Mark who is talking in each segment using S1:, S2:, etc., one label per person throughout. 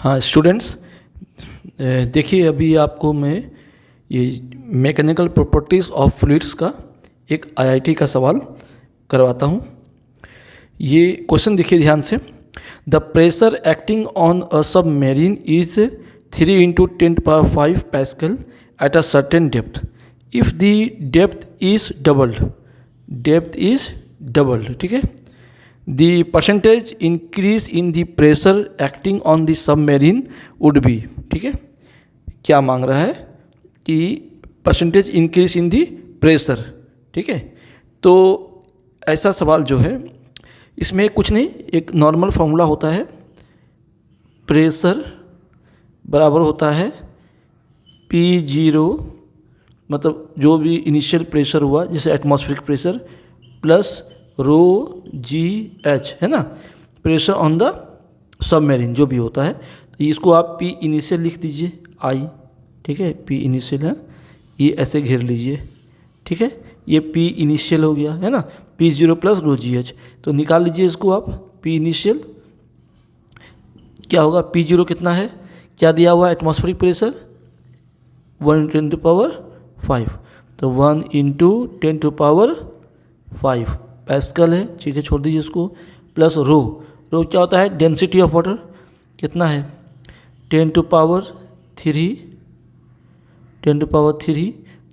S1: हाँ स्टूडेंट्स, देखिए अभी आपको मैं ये मैकेनिकल प्रॉपर्टीज़ ऑफ फ्लूइड्स का एक आईआईटी का सवाल करवाता हूँ। ये क्वेश्चन देखिए ध्यान से। The pressure acting on a submarine is 3 × 10⁵ pascal at a certain depth if the depth is doubled, ठीक है। The percentage increase in the pressure acting on the submarine would be, ठीक है। क्या मांग रहा है कि percentage increase in the pressure, ठीक है। तो ऐसा सवाल जो है इसमें कुछ नहीं, एक नॉर्मल फार्मूला होता है। प्रेशर बराबर होता है P0, मतलब जो भी इनिशियल प्रेशर हुआ जैसे एटमॉस्फेरिक प्रेशर, प्लस ρGH, है ना, प्रेशर ऑन द सबमरीन जो भी होता है। तो इसको आप P इनिशियल लिख दीजिए I, ठीक है। P इनिशियल है, ये ऐसे घेर लीजिए, ठीक है। ये P इनिशियल हो गया, है ना, P0 प्लस ρGH। तो निकाल लीजिए इसको आप। P इनिशियल क्या होगा, P0 कितना है, क्या दिया हुआ है, एटमॉस्फेरिक प्रेशर 1 × 10⁵, तो 1 × 10⁵ पास्कल है, ठीक है, छोड़ दीजिए इसको। प्लस रो क्या होता है, डेंसिटी ऑफ वाटर कितना है, 10⁻³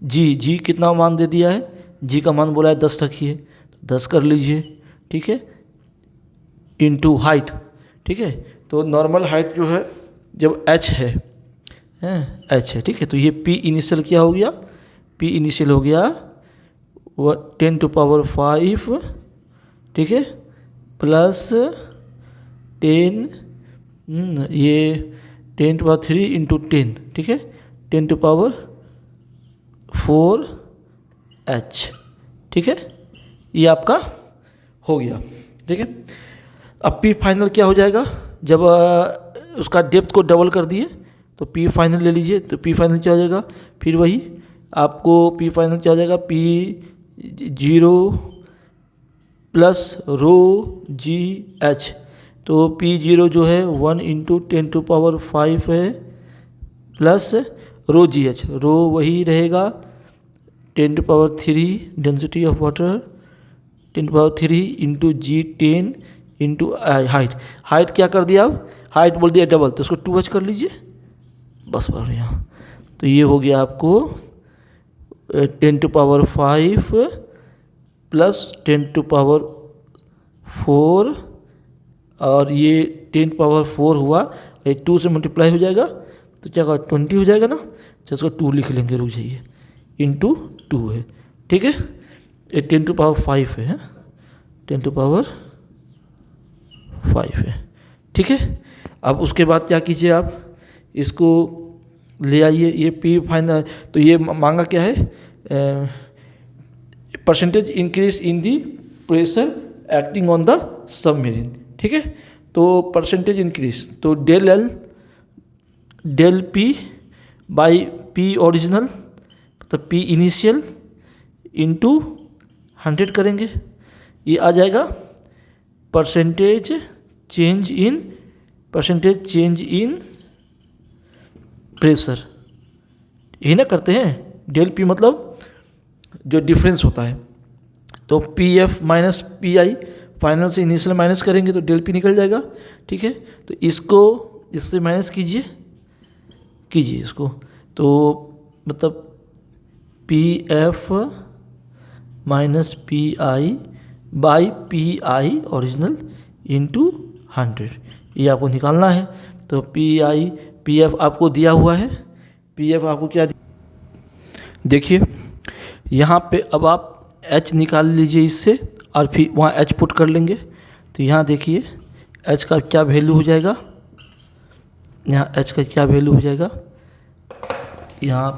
S1: जी कितना मान दे दिया है, जी का मान बोला है 10 रखिए, 10 कर लीजिए, ठीक है, इनटू हाइट, ठीक है। तो नॉर्मल हाइट जो है जब h है h है, ठीक है। तो ये P इनिशियल क्या हो गया, P इनिशियल हो गया 10⁵, ठीक है, प्लस 10, ये 10⁻³ × 10, ठीक है, 10⁻⁴h, ठीक है। ये आपका हो गया, ठीक है। अब P फाइनल क्या हो जाएगा, जब उसका डेप्थ को डबल कर दिए तो P फाइनल ले लीजिए, तो P फाइनल क्या हो जाएगा, फिर वही आपको P फाइनल क्या हो जाएगा, P0 प्लस ρGH। तो P0 जो है 1 × 10⁵ है, प्लस ρGH, रो वही रहेगा 10⁻³ density of water, 10⁻³ × G10 × height क्या कर दिया, अब हाइट बोल दिया डबल, तो उसको 2h कर लीजिए, बस बढ़िया। तो ये हो गया आपको 10⁵ प्लस 10⁻⁴, और ये 10⁻⁴ हुआ, ये 2 से मल्टीप्लाई हो जाएगा तो क्या होगा, 20 हो जाएगा ना। तो इसको 2 लिख लेंगे, रुक जाइए, × 2 है, ठीक है। ये 10⁵ है, 10⁵ है, ठीक है। अब उसके बाद क्या कीजिए, आप इसको ले आइए, ये P फाइनल, तो ये मांगा क्या है, percentage increase in the pressure acting on the submarine, ठीक है। तो परसेंटेज इंक्रीज, तो del P by P original, तो P इनिशियल इंटू 100 करेंगे, ये आ जाएगा परसेंटेज चेंज इन प्रेशर, यही ना करते हैं। डेल P मतलब जो डिफरेंस होता है, तो PF माइनस PI, फाइनल से इनिशियल माइनस करेंगे तो डेल P निकल जाएगा, ठीक है। तो इसको इससे माइनस कीजिए इसको, तो मतलब PF minus PI by PI original into 100, ये आपको निकालना है। तो PF आपको दिया हुआ है, PF आपको क्या देखिए यहाँ पे, अब आप H निकाल लीजिए इससे, और फिर वहाँ H पुट कर लेंगे। तो यहाँ देखिए H का क्या वैल्यू हो जाएगा, यहाँ H का क्या वैल्यू हो जाएगा, यहाँ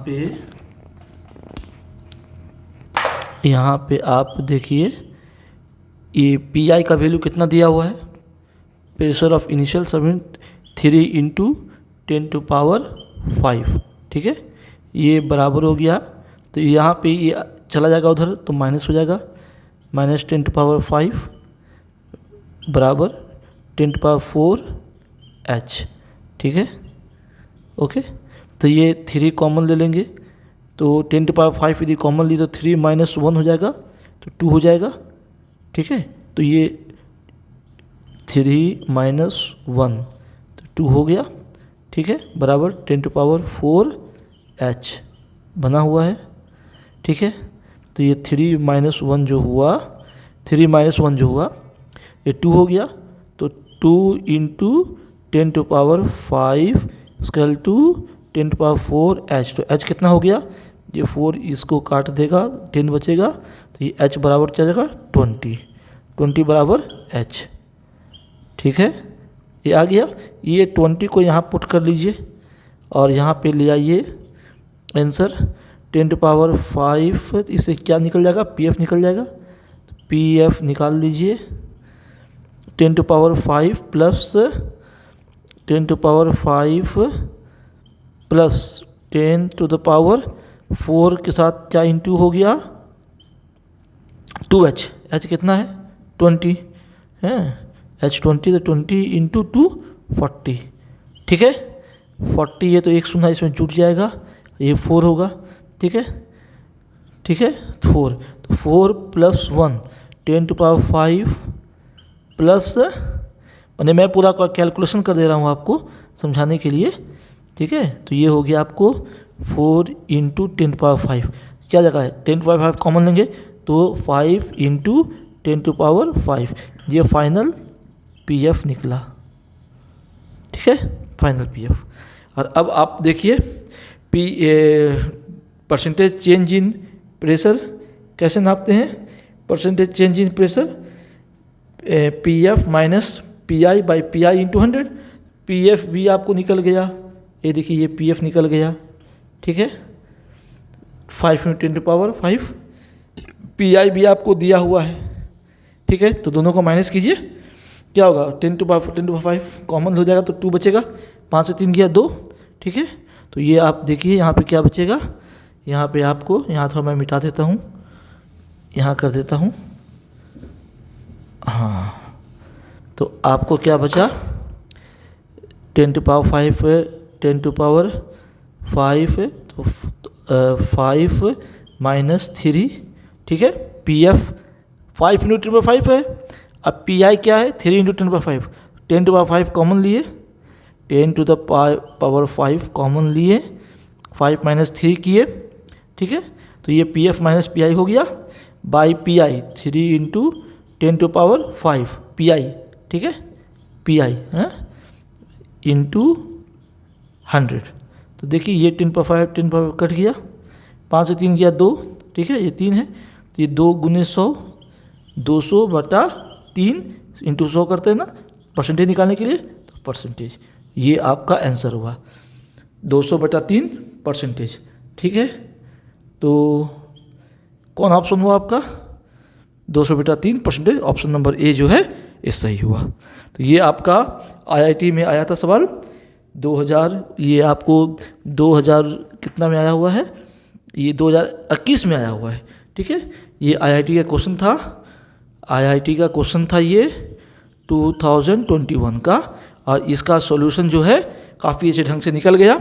S1: पे आप देखिए ये PI का वैल्यू कितना दिया हुआ है, प्रेशर ऑफ इनिशियल सबमरीन 3 × 10⁵, ठीक है। ये बराबर हो गया, तो यहाँ पे ये चला जाएगा उधर, तो माइनस हो जाएगा, माइनस 10⁵ बराबर 10⁻⁴h, ठीक है, ओके। तो ये 3 कॉमन ले लेंगे, तो 10⁵ यदि कॉमन ली तो 3 - 1 हो जाएगा, तो 2 हो जाएगा, ठीक है। तो ये 3 - 1 तो 2 हो गया, ठीक है, बराबर 10⁴ h बना हुआ है, ठीक है। तो ये 3 - 1 जो हुआ, 3 - 1 जो हुआ ये 2 हो गया, तो 2 × 10⁵ स्केल टू 10⁴ h, तो h कितना हो गया, ये 4 इसको काट देगा, 10 बचेगा, तो ये h बराबर क्या जाएगा 20 बराबर h, ठीक है। ये आ गया, ये 20 को यहाँ पुट कर लीजिए और यहाँ पे ले आइए आंसर 10⁵, इससे क्या निकल जाएगा, pf निकल जाएगा, तो pf निकाल लीजिए 10⁵ प्लस 10⁵ प्लस 10⁴ के साथ क्या इंटू हो गया 2h, h कितना है 20 है, h 20, तो 20 × 2 40, ठीक है, 40, ये तो एक शून्य इसमें जुट जाएगा, ये 4 होगा, ठीक है, ठीक है, 4, तो 4 + 1 10⁵ प्लस, मैंने मैं पूरा कैलकुलेशन कर दे रहा हूँ आपको समझाने के लिए, ठीक है। तो ये हो गया आपको 4 × 10⁵, क्या जगह है 10⁵ कॉमन लेंगे तो 5 × 10⁵, ये फाइनल pf निकला, ठीक है, फाइनल pf। और अब आप देखिए परसेंटेज चेंज इन प्रेशर कैसे नापते हैं, percentage change in pressure pf - pi/pi × 100, pf भी आपको निकल गया, ये देखिए ये pf निकल गया, ठीक है, 5 × 10⁵, pi भी आपको दिया हुआ है, ठीक है। तो दोनों को माइनस कीजिए, क्या होगा 10⁵ कॉमन हो जाएगा, तो 2 बचेगा, 5 से 3 गया 2, ठीक है। तो ये आप देखिए यहाँ पे क्या बचेगा, यहाँ पे आपको, यहाँ थोड़ा मैं मिटा देता हूँ, यहाँ कर देता हूँ, हाँ, तो आपको क्या बचा 10⁵, तो 5 - 3, ठीक है, pf 5 × 10⁵ है, अब pi क्या है 3 × 10⁵, 10⁵ कॉमन लिए, 10⁵ कॉमन लिए, 5 - 3 किए, ठीक है। तो ये pf - pi हो गया बाई pi, 3 × 10⁵ pi, ठीक है, pi है इंटू 100, तो देखिए ये 10⁵ कट गया, 5 से 3 गया 2, ठीक है, ये 3 है, तो ये 2 × 100, 200/3 × 100 करते हैं ना परसेंटेज निकालने के लिए, तो परसेंटेज, ये आपका आंसर हुआ 200/3%, ठीक है। तो कौन ऑप्शन हुआ आपका 200/3%, ऑप्शन नंबर ए जो है ये सही हुआ। तो ये आपका IIT में आया था सवाल 2000, ये आपको 2000 कितना में आया हुआ है, ये 2021 में आया हुआ है, ठीक है। ये IIT का क्वेश्चन था, IIT का क्वेश्चन था ये 2021 का, और इसका सॉल्यूशन जो है काफ़ी अच्छे ढंग से निकल गया।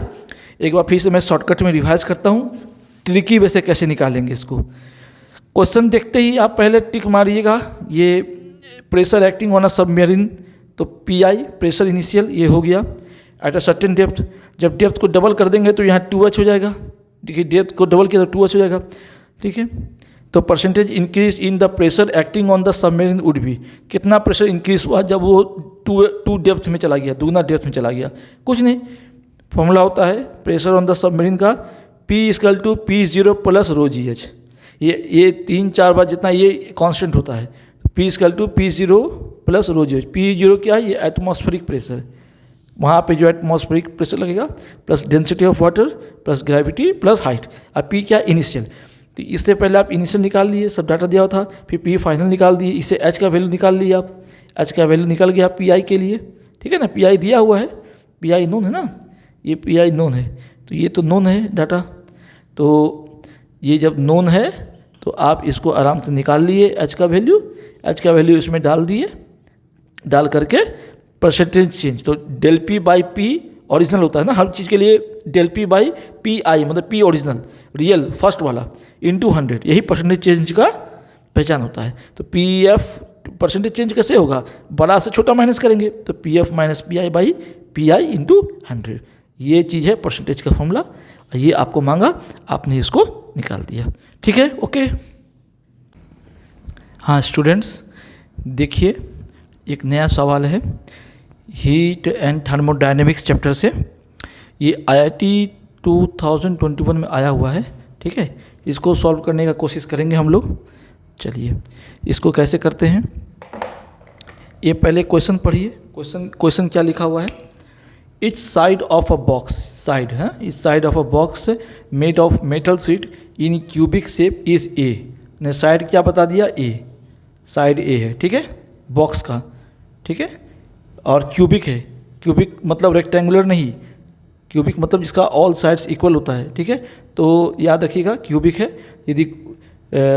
S1: एक बार फिर से मैं शॉर्टकट में रिवाइज करता हूँ, ट्रिकी वैसे कैसे निकालेंगे इसको। क्वेश्चन देखते ही आप पहले टिक मारिएगा, ये pressure acting on a submarine, तो PI प्रेशर इनिशियल ये हो गया एट अ सर्टेन डेप्थ, जब डेप्थ को डबल कर देंगे तो यहाँ 2h हो जाएगा, देखिए डेप्थ को डबल किया तो 2h हो जाएगा, ठीक है। तो percentage increase in the pressure acting on the submarine would be, कितना प्रेशर इंक्रीज हुआ जब वो 2 डेप्थ में चला गया, दुगना डेप्थ में चला गया, कुछ नहीं, फॉर्मूला होता है प्रेशर ऑन द सबमरीन का P = P0 + ρgh, ये 3-4 बार जितना ये कांस्टेंट होता है, P = P0 + ρgh, P0 क्या है, ये एटमॉस्फेरिक प्रेशर, वहाँ पे जो एटमॉस्फेरिक प्रेशर लगेगा plus density of water plus gravity plus height, अब P क्या इनिशियल, तो इससे पहले आप इनिशियल निकाल लिए, सब डाटा दिया था, फिर P फाइनल निकाल दिए, इससे H का वैल्यू निकाल लिए आप, H का वैल्यू निकल गया PI के लिए, ठीक है ना, PI दिया हुआ है, PI नोन है ना, ये PI नोन है, तो ये तो नोन है डाटा, तो ये जब नोन है तो आप इसको आराम से निकाल लिए, H का वैल्यू इसमें डाल दिए, डाल करके परसेंटेज चेंज, तो del P/P ओरिजिनल होता है ना हर चीज़ के लिए, del P by P I मतलब पी ओरिजिनल रियल फर्स्ट वाला इंटू 100, यही परसेंटेज चेंज का पहचान होता है। तो पी एफ परसेंटेज चेंज कैसे होगा, बड़ा से छोटा माइनस करेंगे, तो P F minus P I by P I into 100, ये चीज़ है परसेंटेज का फॉर्मूला। ये आपको मांगा, आपने इसको निकाल दिया, ठीक है, ओके। हाँ स्टूडेंट्स देखिए, एक नया सवाल है हीट एंड थर्मोडायनेमिक्स चैप्टर से, ये IIT 2021 में आया हुआ है, ठीक है। इसको सॉल्व करने का कोशिश करेंगे हम लोग। चलिए इसको कैसे करते हैं, ये पहले क्वेश्चन पढ़िए। क्वेश्चन क्या लिखा हुआ है, each side of a box, side है, each side of a box made of metal sheet in cubic shape is a, ने साइड क्या बता दिया, ए, साइड ए है, ठीक है, बॉक्स का, ठीक है, और क्यूबिक है, क्यूबिक मतलब रेक्टेंगुलर नहीं, क्यूबिक मतलब जिसका ऑल साइड्स इक्वल होता है, ठीक है। तो याद रखिएगा क्यूबिक है, यदि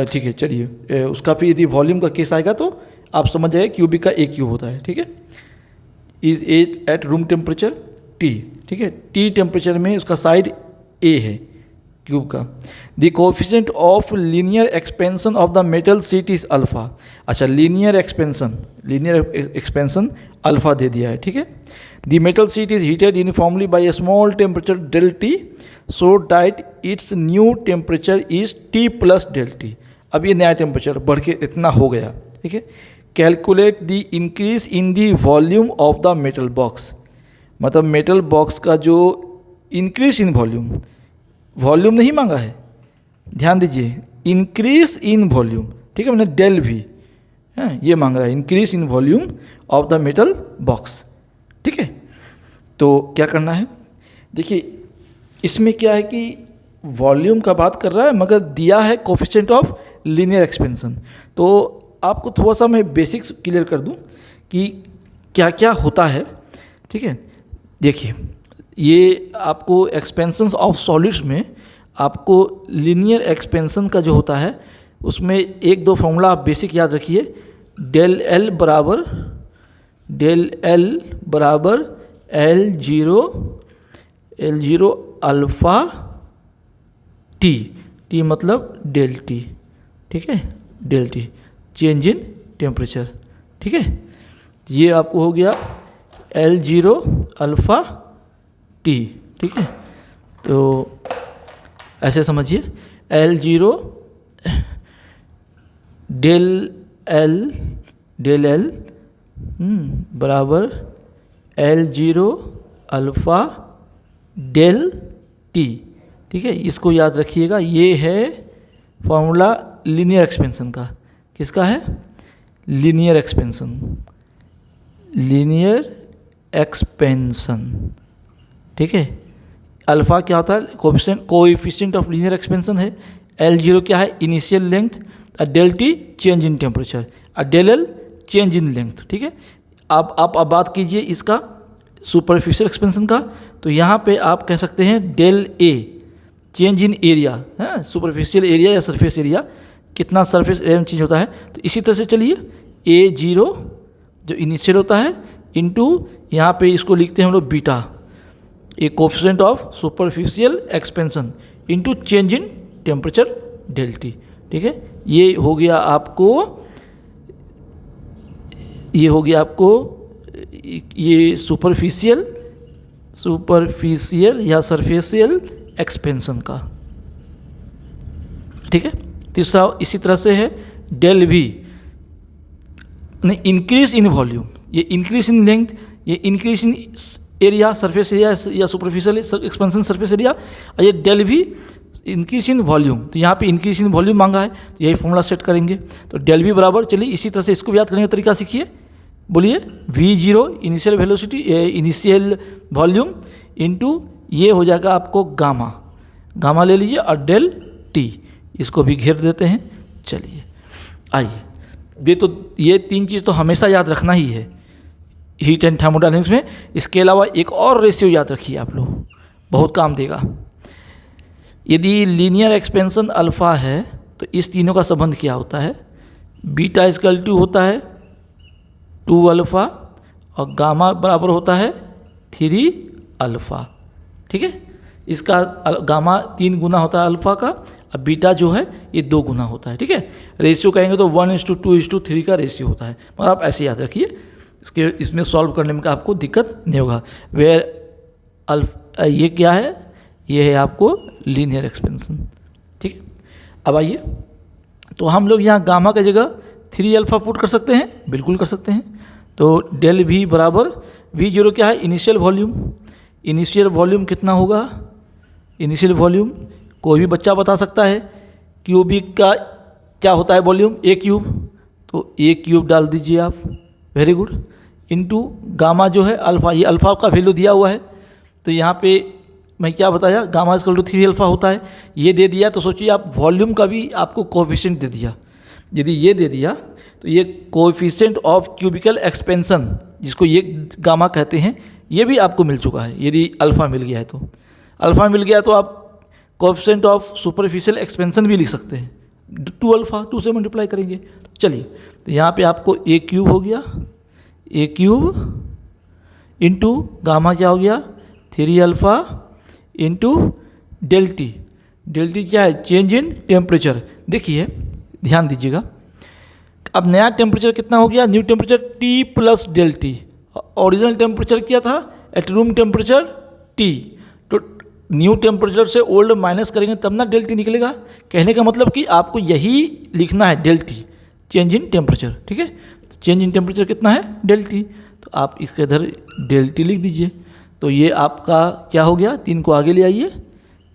S1: ठीक है, चलिए उसका फिर यदि वॉल्यूम का केस आएगा तो आप समझ जाइए क्यूबिक का एक क्यूब होता है, ठीक है। Is eight room temperature T, ठीक है, टी टेम्परेचर में उसका साइड ए है क्यूब का। The coefficient of linear expansion of the metal sheet is alpha, अच्छा लीनियर एक्सपेंशन अल्फा दे दिया है, ठीक है। The metal sheet is heated uniformly by a small temperature del T so that its new temperature is T plus del T, अब ये नया temperature बढ़ के इतना हो गया, ठीक है। Calculate the increase in the volume of the metal box, मतलब मेटल बॉक्स का जो इंक्रीज इन वॉल्यूम, वॉल्यूम नहीं मांगा है, ध्यान दीजिए, इंक्रीज इन वॉल्यूम, ठीक है, मैंने डेल भी ये मांग रहा है, increase in volume of the metal box, ठीक है। तो क्या करना है, देखिए इसमें क्या है कि वॉल्यूम का बात कर रहा है मगर दिया है कोएफिशिएंट ऑफ लीनियर एक्सपेंशन। तो आपको थोड़ा सा मैं बेसिक्स क्लियर कर दूं कि क्या क्या होता है, ठीक है। देखिए ये आपको एक्सपेंशन ऑफ सॉलिड्स में आपको लीनियर एक्सपेंशन का जो होता है उसमें एक दो फॉर्मूला आप बेसिक याद रखिए, डेल एल बराबर L zero alpha T, T मतलब डेल टी, ठीक है, del T change in temperature, ठीक है। ये आपको हो गया एल जीरो अल्फ़ा टी, ठीक है। तो ऐसे समझिए एल जीरो डेल एल बराबर L zero alpha del T, ठीक है, इसको याद रखिएगा। ये है फॉर्मूला लीनियर एक्सपेंशन का, किसका है, लीनियर एक्सपेंशन, ठीक है। अल्फ़ा क्या होता है, कोएफिशिएंट ऑफ लीनियर एक्सपेंशन है, एल जीरो क्या है, initial length, del T change in temperature, del L change in length, ठीक है। आप बात कीजिए इसका सुपरफिशियल एक्सपेंशन का, तो यहाँ पे आप कह सकते हैं del A change in area, है सुपरफिशियल एरिया या सरफेस एरिया, कितना सरफेस एरिया चेंज होता है। तो इसी तरह से चलिए ए जीरो जो इनिशियल होता है इनटू यहाँ पे इसको लिखते हैं हम लोग beta, A coefficient of superficial expansion into change in temperature del T, ठीक है। ये हो गया आपको ये सुपरफिशियल या सरफेशियल एक्सपेंशन का, ठीक है। तीसरा इसी तरह से है del V, increase in volume, ये इंक्रीज इन लेंथ, ये increase in area surface area या सुपरफिशियल एक्सपेंशन सरफेस एरिया, और ये del V increase in volume, तो यहाँ पे इंक्रीज इन वॉल्यूम मांगा है, तो यही फॉर्मूला सेट करेंगे। तो डेल वी बराबर, चलिए इसी तरह से इसको भी याद करने का तरीका सीखिए, बोलिए we zero initial velocity initial volume into ये हो जाएगा आपको गामा ले लीजिए, और डेल टी इसको भी घेर देते हैं। चलिए आइए, ये तीन चीज़ तो हमेशा याद रखना ही है हीट एंड थर्मोडायनेमिक्स में। इसके अलावा एक और रेशियो याद रखिए आप लोग, बहुत काम देगा। यदि लीनियर एक्सपेंशन अल्फ़ा है तो इस तीनों का संबंध क्या होता है, बीटा इक्वल टू होता है 2 अल्फ़ा और गामा बराबर होता है 3 अल्फ़ा, ठीक है। इसका गामा 3 गुना होता है अल्फ़ा का, अब बीटा जो है ये 2 गुना होता है, ठीक है। रेशियो कहेंगे तो 1:2:3 का रेशियो होता है, मगर आप ऐसे याद रखिए, इसमें सॉल्व करने में आपको दिक्कत नहीं होगा। ये क्या है, ये है आपको लीनियर एक्सपेंशन, ठीक है। अब आइए, तो हम लोग यहाँ गामा की जगह 3 अल्फ़ा पुट कर सकते हैं, बिल्कुल कर सकते हैं। तो डेल वी बराबर V0 क्या है, इनिशियल वॉल्यूम। इनिशियल वॉल्यूम कितना होगा, इनिशियल वॉल्यूम कोई भी बच्चा बता सकता है। क्यूबिक का क्या होता है वॉल्यूम, A क्यूब, तो A क्यूब डाल दीजिए आप, वेरी गुड, इनटू गामा जो है अल्फ़ा, ये अल्फ़ा का वैल्यू दिया हुआ है, तो यहाँ पे मैं क्या बताया, गामा इक्वल टू 3 अल्फ़ा होता है, ये दे दिया। तो सोचिए आप वॉल्यूम का भी आपको कोएफिशिएंट दे दिया, यदि ये दे दिया तो ये कोएफिशिएंट ऑफ क्यूबिकल एक्सपेंशन, जिसको ये गामा कहते हैं, ये भी आपको मिल चुका है। यदि अल्फ़ा मिल गया है तो अल्फ़ा मिल गया तो आप कोएफिशिएंट ऑफ सुपरफिशियल एक्सपेंशन भी लिख सकते हैं, 2 अल्फ़ा, 2 से मल्टीप्लाई करेंगे। चलिए, तो यहाँ पे आपको A क्यूब हो गया, A क्यूब इंटू गामा क्या हो गया, 3 alpha into del T. Del T क्या है, चेंज इन टेम्परेचर। देखिए ध्यान दीजिएगा, अब नया टेम्परेचर कितना हो गया, new temperature T plus del T. Original temperature क्या था, एट रूम टेम्परेचर T, तो न्यू टेम्परेचर से ओल्ड माइनस करेंगे तब ना डेल टी निकलेगा। कहने का मतलब कि आपको यही लिखना है, del T, change in temperature, ठीक है। चेंज इन टेम्परेचर कितना है, डेल टी, तो आप इसके इधर डेल टी लिख दीजिए। तो ये आपका क्या हो गया, 3 को आगे ले आइए,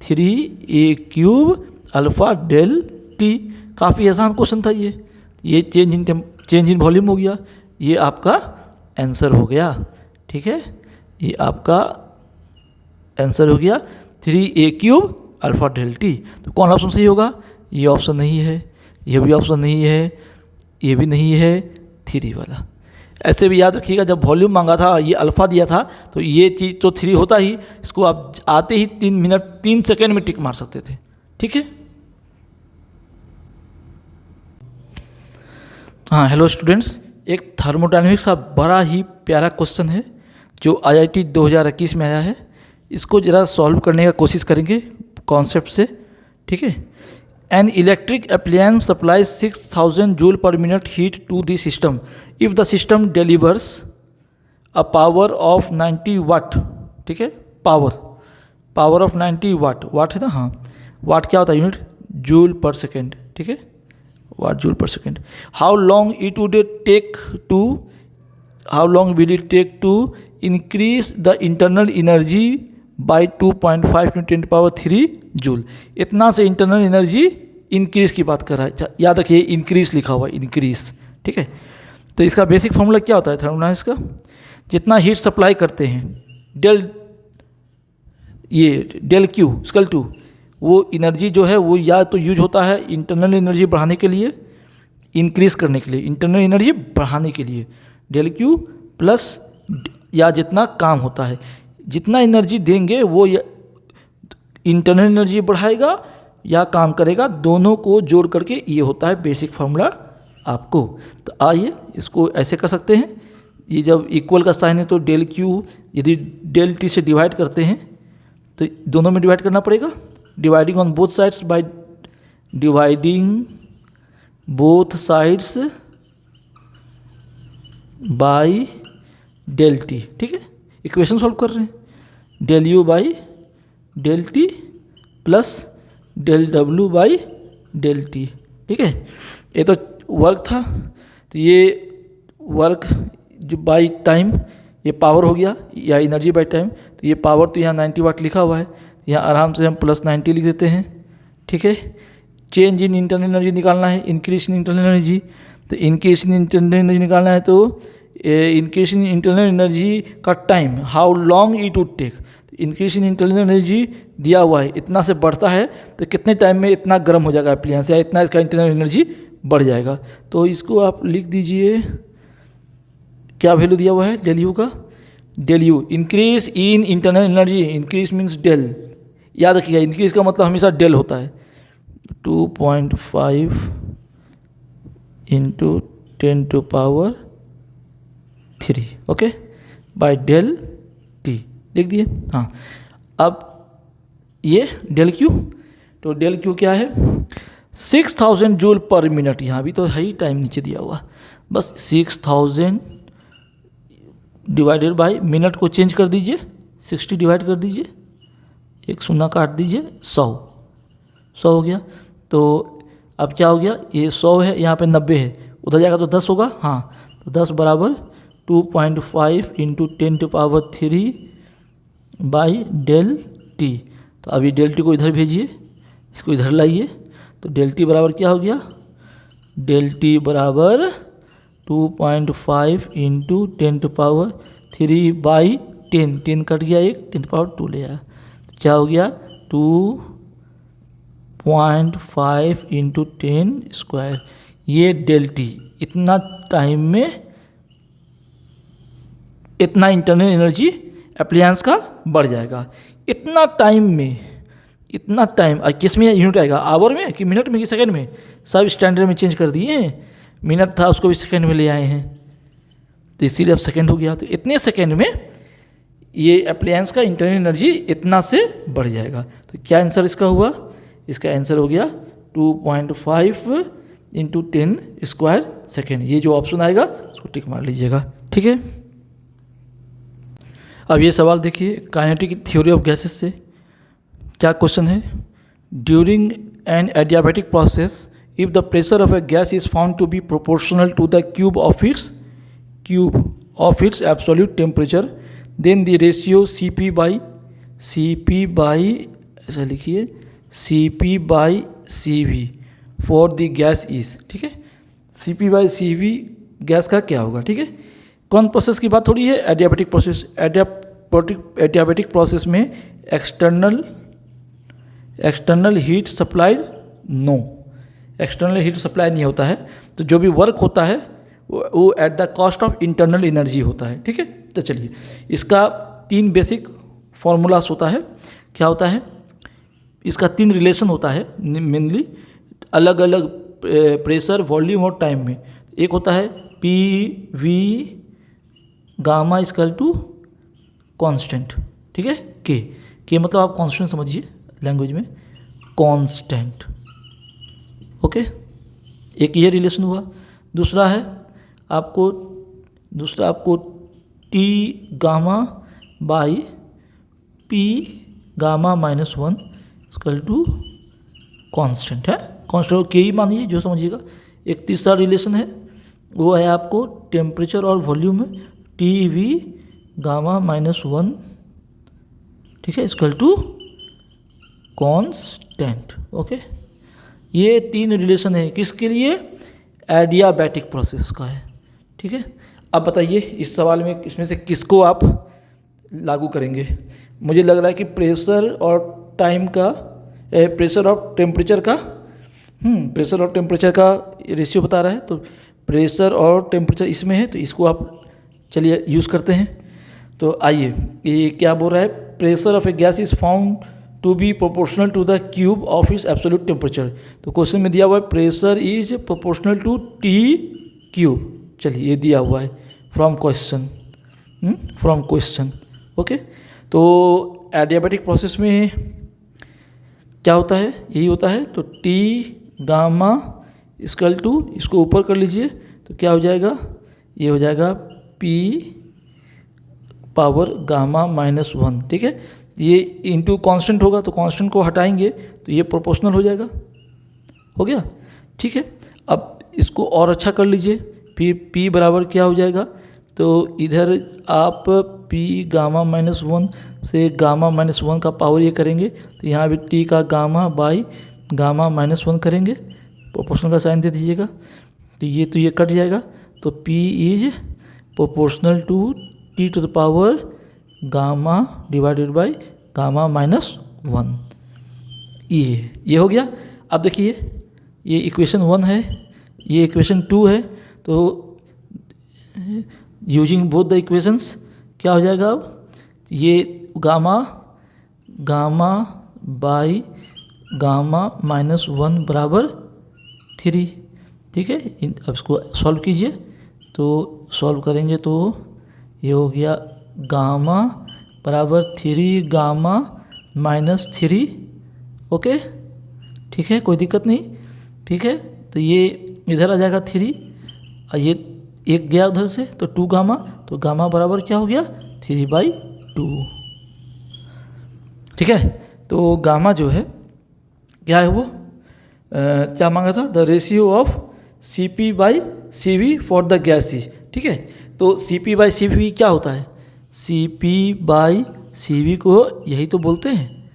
S1: 3A cube alpha del T. काफ़ी आसान क्वेश्चन था ये चेंज इन वॉल्यूम हो गया, ये आपका आंसर हो गया, ठीक है। ये आपका आंसर हो गया 3A cube alpha del T. तो कौन ऑप्शन सही होगा, ये ऑप्शन नहीं है, ये भी ऑप्शन नहीं है, ये भी नहीं है, 3 वाला। ऐसे भी याद रखिएगा, जब वॉल्यूम मांगा था ये अल्फ़ा दिया था, तो ये चीज़ तो 3 होता ही, इसको आप आते ही 3 सेकेंड में टिक मार सकते थे, ठीक है। हाँ, हेलो स्टूडेंट्स, एक थर्मोडायनेमिक्स का बड़ा ही प्यारा क्वेश्चन है जो IIT 2021 में आया है। इसको ज़रा सॉल्व करने का कोशिश करेंगे कॉन्सेप्ट से, ठीक है। An electric appliance supplies 6000 joule per minute heat to the system if the system delivers a power of 90 watt, ठीक है। पावर ऑफ 90 वाट है ना, हाँ, वाट क्या होता है, यूनिट, जूल पर सेकेंड, ठीक है, watt joule per second. How long will it take to increase the internal energy by 2.5 × 10³ joule. इतना से इंटरनल एनर्जी इंक्रीज की बात कर रहा है, याद रखिए इंक्रीज लिखा हुआ है, इंक्रीज, ठीक है। तो इसका बेसिक फॉर्मूला क्या होता है थर्मोडायनेमिक्स का, जितना हीट सप्लाई करते हैं डेल क्यू स्कल टू, वो एनर्जी जो है वो या तो यूज होता है इंटरनल एनर्जी बढ़ाने के लिए, इंक्रीज करने के लिए, इंटरनल एनर्जी बढ़ाने के लिए डेल क्यू प्लस, या जितना काम होता है, जितना एनर्जी देंगे वो इंटरनल एनर्जी बढ़ाएगा या काम करेगा, दोनों को जोड़ करके ये होता है बेसिक फार्मूला आपको। तो आइए इसको ऐसे कर सकते हैं, ये जब इक्वल का साइन है तो डेल क्यू यदि डेल टी से डिवाइड करते हैं तो दोनों में डिवाइड करना पड़ेगा, dividing on both sides by dividing both sides by del T, ठीक है। इक्वेशन सॉल्व कर रहे हैं, del U by del T plus del W by del T, ठीक है। ये तो वर्क था, तो ये वर्क जो बाई टाइम ये पावर हो गया, या एनर्जी बाई टाइम, तो ये पावर तो यहाँ 90 वाट लिखा हुआ है, यहाँ आराम से हम प्लस 90 लिख देते हैं, ठीक है। चेंज इन इंटरनल एनर्जी निकालना है, इंक्रीज इन इंटरनल एनर्जी, तो इंक्रीज इन इंटरनल एनर्जी निकालना है, तो इंक्रीज इन इंटरनल एनर्जी का time, how long it would take, increase in internal energy दिया हुआ है, इतना से बढ़ता है तो कितने टाइम में इतना गर्म हो जाएगा एप्लायंस, या इतना इसका इंटरनल एनर्जी बढ़ जाएगा। तो इसको आप लिख दीजिए, क्या वैल्यू दिया हुआ है डेल यू का, del U increase in internal energy, increase means del, याद रखिएगा इंक्रीज का मतलब हमेशा डेल होता है, 2.5 × 10⁻³ ओके, बाय डेल टी, लिख दिए। हाँ, अब ये डेल क्यू, तो डेल क्यू क्या है 6000 जूल पर मिनट। यहाँ भी तो है ही टाइम नीचे दिया हुआ, बस 6000 डिवाइडेड बाई मिनट को चेंज कर दीजिए, 60 डिवाइड कर दीजिए, एक शून्य काट दीजिए, 100 हो गया। तो अब क्या हो गया, ये 100 है, यहाँ पे 90 है, उधर जाएगा तो 10 होगा। हाँ, तो 10 बराबर 2.5 इंटू 10⁻³ बाई डेल टी। तो अभी डेल टी को इधर भेजिए, इसको इधर लाइए, तो डेल टी बराबर क्या हो गया, डेल टी बराबर 2.5 इंटू 10⁻³ बाई 10 कट गया, एक 10⁻² ले आया, तो क्या हो गया 2.5 इंटू 10 स्क्वायर। ये डेल टी इतना टाइम में इतना इंटरनल एनर्जी एप्लायंस का बढ़ जाएगा। इतना टाइम में, इतना टाइम किस में यूनिट आएगा, आवर में कि मिनट में कि सेकंड में, सब स्टैंडर्ड में चेंज कर दिए हैं। मिनट था उसको भी सेकंड में ले आए हैं, तो इसीलिए अब सेकंड हो गया। तो इतने सेकंड में ये एप्लायंस का इंटरनल एनर्जी इतना से बढ़ जाएगा। तो क्या आंसर इसका हुआ, इसका आंसर हो गया 2.5 इंटू 10 स्क्वायर सेकेंड। ये जो ऑप्शन आएगा उसको टिक मार लीजिएगा, ठीक है। अब ये सवाल देखिए, काइनेटिक थ्योरी ऑफ गैसेस से क्या क्वेश्चन है। During an adiabatic process if the pressure of a gas is found to be proportional to the cube of its absolute temperature, then the ratio CP by ऐसा लिखिए CP बाई CV for the gas is, ठीक है। CP बाई CV gas का क्या होगा, ठीक है। कौन प्रोसेस की बात हो रही है, एडियाबैटिक प्रोसेस। एडियाबैटिक प्रोसेस में external heat supplied no, external heat supply नहीं होता है। तो जो भी वर्क होता है वो at the cost of internal energy होता है, ठीक है। तो चलिए, इसका 3 बेसिक फॉर्मूलास होता है। क्या होता है, इसका 3 रिलेशन होता है मेनली, अलग अलग प्रेशर, वॉल्यूम और टाइम में। एक होता है PV gamma equal to constant, ठीक है। के मतलब आप कांस्टेंट समझिए लैंग्वेज में, कांस्टेंट, ओके। एक ये रिलेशन हुआ। दूसरा आपको T gamma by P gamma -1 equal to constant है, कांस्टेंट के ही मानिए जो समझिएगा। एक तीसरा रिलेशन है, वो है आपको टेम्परेचर और वॉल्यूम में TV गामा -1, ठीक है, इक्वल टू कांस्टेंट, ओके। ये 3 रिलेशन है किसके लिए, एडियाबैटिक प्रोसेस का है, ठीक है। अब बताइए इस सवाल में इसमें से किसको आप लागू करेंगे। मुझे लग रहा है कि प्रेशर और टाइम का, प्रेशर और टेम्परेचर का रेशियो बता रहा है, तो प्रेशर और टेम्परेचर इसमें है, तो इसको आप चलिए यूज़ करते हैं। तो आइए, ये क्या बोल रहा है, pressure of a gas is found to be proportional to the cube of its absolute temperature. तो क्वेश्चन में दिया हुआ है pressure is proportional to T cube. चलिए, ये दिया हुआ है फ्रॉम क्वेश्चन, ओके। तो एडियाबैटिक प्रोसेस में क्या होता है, यही होता है। तो T गामा इक्वल टू, इसको ऊपर कर लीजिए, तो क्या हो जाएगा, ये हो जाएगा P पावर गामा -1, ठीक है। ये इंटू कांस्टेंट होगा, तो कांस्टेंट को हटाएंगे तो ये प्रोपोर्शनल हो जाएगा, हो गया, ठीक है। अब इसको और अच्छा कर लीजिए, फिर P बराबर क्या हो जाएगा, तो इधर आप P गामा -1 से गामा -1 का पावर ये करेंगे, तो यहाँ भी T का गामा बाई गामा -1 करेंगे, प्रोपोर्शनल का साइन दे दीजिएगा, तो ये कट जाएगा। तो P is proportional to T to the power gamma divided by gamma -1। ये हो गया। अब देखिए, ये इक्वेशन 1 है, ये इक्वेशन 2 है, तो यूजिंग बोथ द इक्वेशंस क्या हो जाएगा, अब ये गामा बाई गामा -1 बराबर 3, ठीक है। अब इसको सॉल्व कीजिए, तो सॉल्व करेंगे तो ये हो गया गामा बराबर 3 गामा माइनस 3, ओके, ठीक है, कोई दिक्कत नहीं, ठीक है। तो ये इधर आ जाएगा 3 और ये एक गया उधर से, तो 2 गामा, तो गामा बराबर क्या हो गया 3/2, ठीक है। तो गामा जो है क्या है वो क्या मांगा था, the ratio of CP/CV for the gases, ठीक है। तो CP/CV क्या होता है, CP/CV को यही तो बोलते हैं,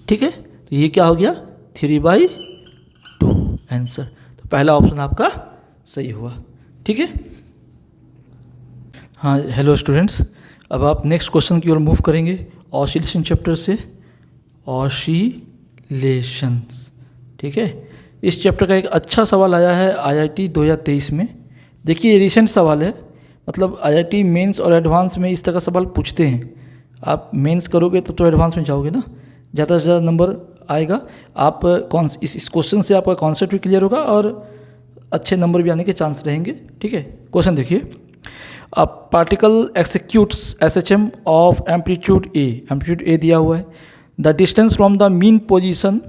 S1: ठीक है। तो ये क्या हो गया 3/2 आंसर। तो पहला ऑप्शन आपका सही हुआ, ठीक है। हाँ हेलो स्टूडेंट्स, अब आप नेक्स्ट क्वेश्चन की ओर मूव करेंगे ऑसिलेशन चैप्टर से, ऑसिलेशंस, ठीक है। इस चैप्टर का एक अच्छा सवाल आया है IIT 2023 में। देखिए ये रिसेंट सवाल है, मतलब IIT मेंस और एडवांस में इस तरह का सवाल पूछते हैं। आप मेंस करोगे तो एडवांस में जाओगे ना, ज़्यादा से ज़्यादा नंबर आएगा। आप इस क्वेश्चन से आपका कॉन्सेप्ट भी क्लियर होगा और अच्छे नंबर भी आने के चांस रहेंगे, ठीक है। क्वेश्चन देखिए, a particle executes SHM of amplitude A दिया हुआ है, the distance from the mean position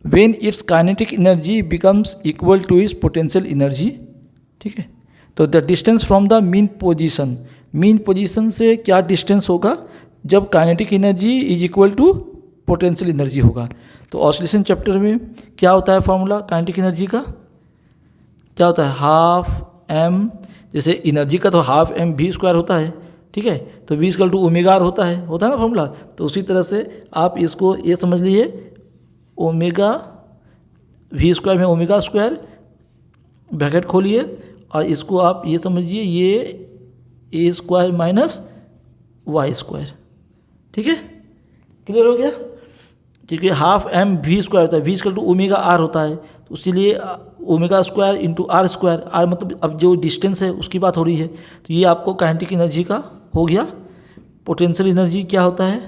S1: when its kinetic energy becomes equal to its potential energy, ठीक है। तो the distance from the mean position से क्या डिस्टेंस होगा जब kinetic energy is equal to potential energy होगा। तो ऑसिलेशन चैप्टर में क्या होता है फॉर्मूला काइनेटिक एनर्जी का, क्या होता है, हाफ m, जैसे एनर्जी का तो हाफ mv² होता है, ठीक है। तो v = ओमेगा r होता है ना फॉर्मूला। तो उसी तरह से आप इसको ये समझ लीजिए, ओमेगा v² में ओमेगा², ब्रैकेट खोलिए और इसको आप ये समझिए ये a² माइनस y², ठीक है, क्लियर हो गया। क्योंकि हाफ mv² होता है, v = ओमेगा r होता है, तो इसीलिए ओमेगा² × r², r मतलब अब जो डिस्टेंस है उसकी बात हो रही है। तो ये आपको काइनेटिक एनर्जी का हो गया। पोटेंशियल एनर्जी क्या होता है,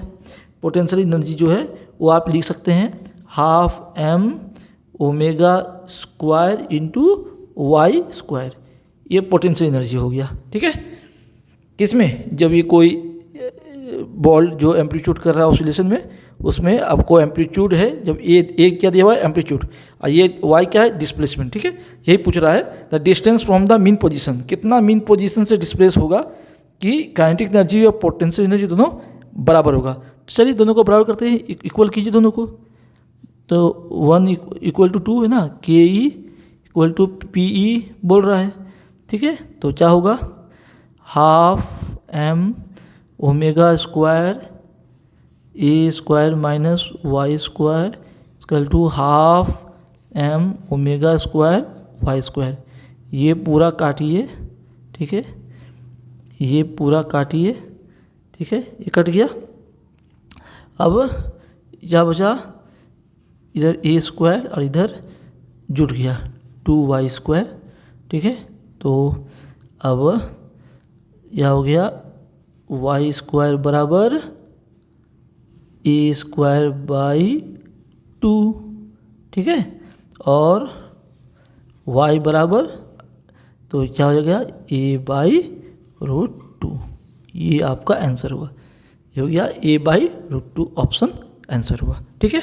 S1: पोटेंशियल एनर्जी जो है वो आप लिख सकते हैं हाफ m ओमेगा² × y², ये पोटेंशियल एनर्जी हो गया, ठीक है। किसमें, जब ये कोई बॉल जो एम्पलीट्यूड कर रहा है ऑसिलेशन में, उसमें आपको एम्पलीट्यूड है, जब ए क्या दिया हुआ है एम्पलीट्यूड, और ये y क्या है डिस्प्लेसमेंट, ठीक है। यही पूछ रहा है the distance from the mean position, कितना मीन पोजीशन से डिस्प्लेस होगा कि काइनेटिक एनर्जी और पोटेंशियल एनर्जी दोनों बराबर होगा। चलिए दोनों को बराबर करते हैं, इक्वल कीजिए दोनों को। तो 1 = 2 है ना, KE = PE बोल रहा है, ठीक है। तो क्या होगा half m ओमेगा² a² minus y² = half m ओमेगा² y²। ये पूरा काटिए, ठीक है, ये पूरा काटिए, ठीक है, ये कट गया। अब क्या बचा, इधर a² और इधर जुड़ गया 2y², ठीक है। तो अब यह हो गया y² बराबर a²/2, ठीक है, और y बराबर, तो क्या हो जाएगा a/√2। ये आपका आंसर हुआ, ये हो गया a/√2 ऑप्शन आंसर हुआ, ठीक है।